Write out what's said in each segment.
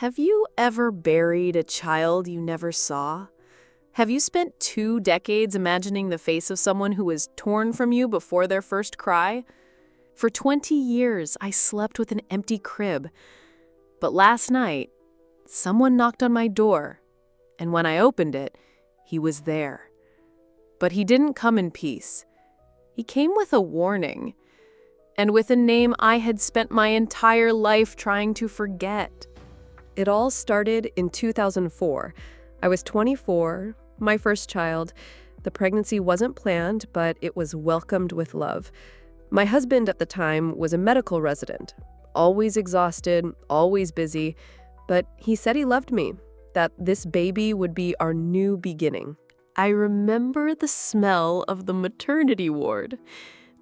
Have you ever buried a child you never saw? Have you spent 2 decades imagining the face of someone who was torn from you before their first cry? For 20 years, I slept with an empty crib. But last night, someone knocked on my door, and when I opened it, he was there. But he didn't come in peace. He came with a warning, and with a name I had spent my entire life trying to forget. It all started in 2004. I was 24, my first child. The pregnancy wasn't planned, but it was welcomed with love. My husband at the time was a medical resident, always exhausted, always busy, but he said he loved me, that this baby would be our new beginning. I remember the smell of the maternity ward,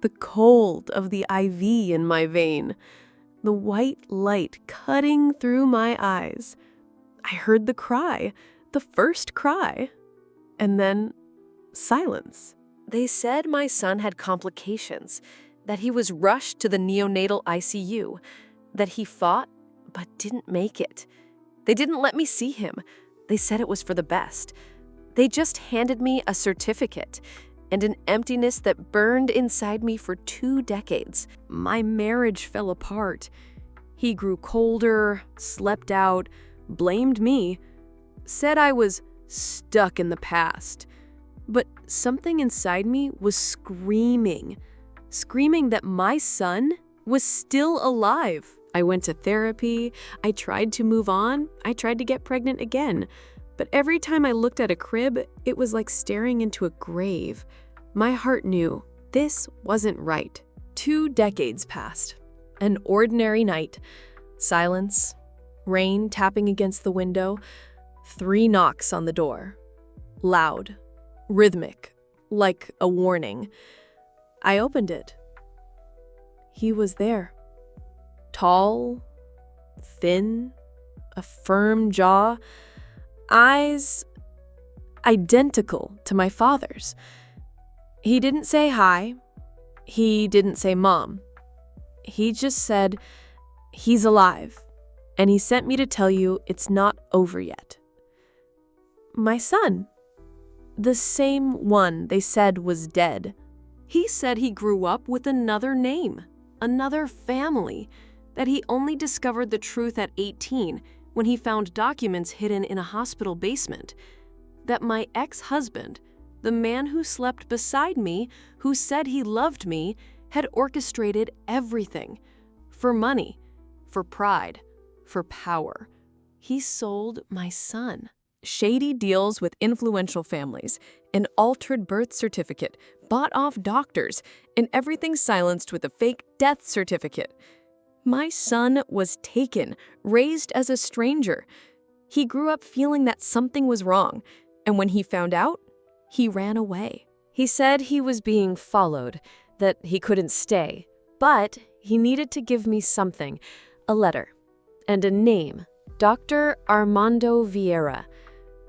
the cold of the IV in my vein, the white light cutting through my eyes. I heard the cry, the first cry, and then silence. They said my son had complications, that he was rushed to the neonatal ICU, that he fought but didn't make it. They didn't let me see him. They said it was for the best. They just handed me a certificate and an emptiness that burned inside me for 2 decades. My marriage fell apart. He grew colder, slept out, blamed me, said I was stuck in the past. But something inside me was screaming that my son was still alive. I went to therapy, I tried to move on, I tried to get pregnant again. But every time I looked at a crib, it was like staring into a grave. My heart knew this wasn't right. 2 decades passed. An ordinary night. Silence. Rain tapping against the window. 3 knocks on the door. Loud. Rhythmic. Like a warning. I opened it. He was there. Tall. Thin. A firm jaw. Eyes identical to my father's. He didn't say hi. He didn't say mom. He just said, he's alive, and he sent me to tell you it's not over yet. My son, the same one they said was dead. He said he grew up with another name, another family, that he only discovered the truth at 18 when he found documents hidden in a hospital basement, that my ex-husband, the man who slept beside me, who said he loved me, had orchestrated everything. For money, for pride, for power. He sold my son. Shady deals with influential families, an altered birth certificate, bought off doctors, and everything silenced with a fake death certificate. My son was taken, raised as a stranger. He grew up feeling that something was wrong, and when he found out, he ran away. He said he was being followed, that he couldn't stay, but he needed to give me something, a letter, and a name, Dr. Armando Vieira,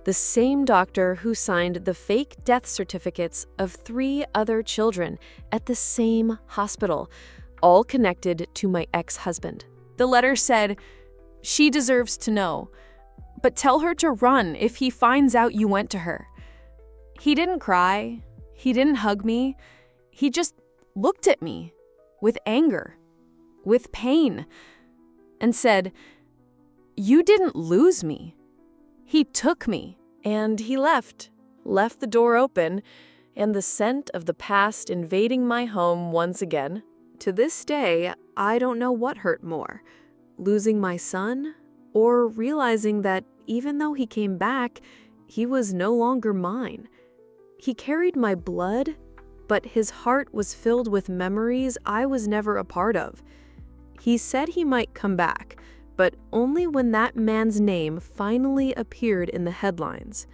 the same doctor who signed the fake death certificates of 3 other children at the same hospital, all connected to my ex-husband. The letter said, "She deserves to know, but tell her to run if he finds out you went to her." He didn't cry. He didn't hug me. He just looked at me with anger, with pain, and said, "You didn't lose me. He took me." And he left the door open, and the scent of the past invading my home once again. To this day, I don't know what hurt more, losing my son or realizing that even though he came back, he was no longer mine. He carried my blood, but his heart was filled with memories I was never a part of. He said he might come back, but only when that man's name finally appeared in the headlines.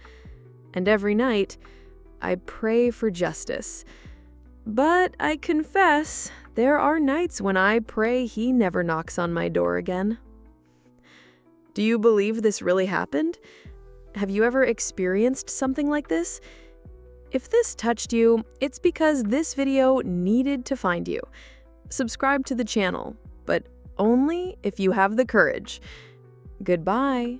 And every night, I pray for justice. But I confess, there are nights when I pray he never knocks on my door again. Do you believe this really happened? Have you ever experienced something like this? If this touched you, it's because this video needed to find you. Subscribe to the channel, but only if you have the courage. Goodbye.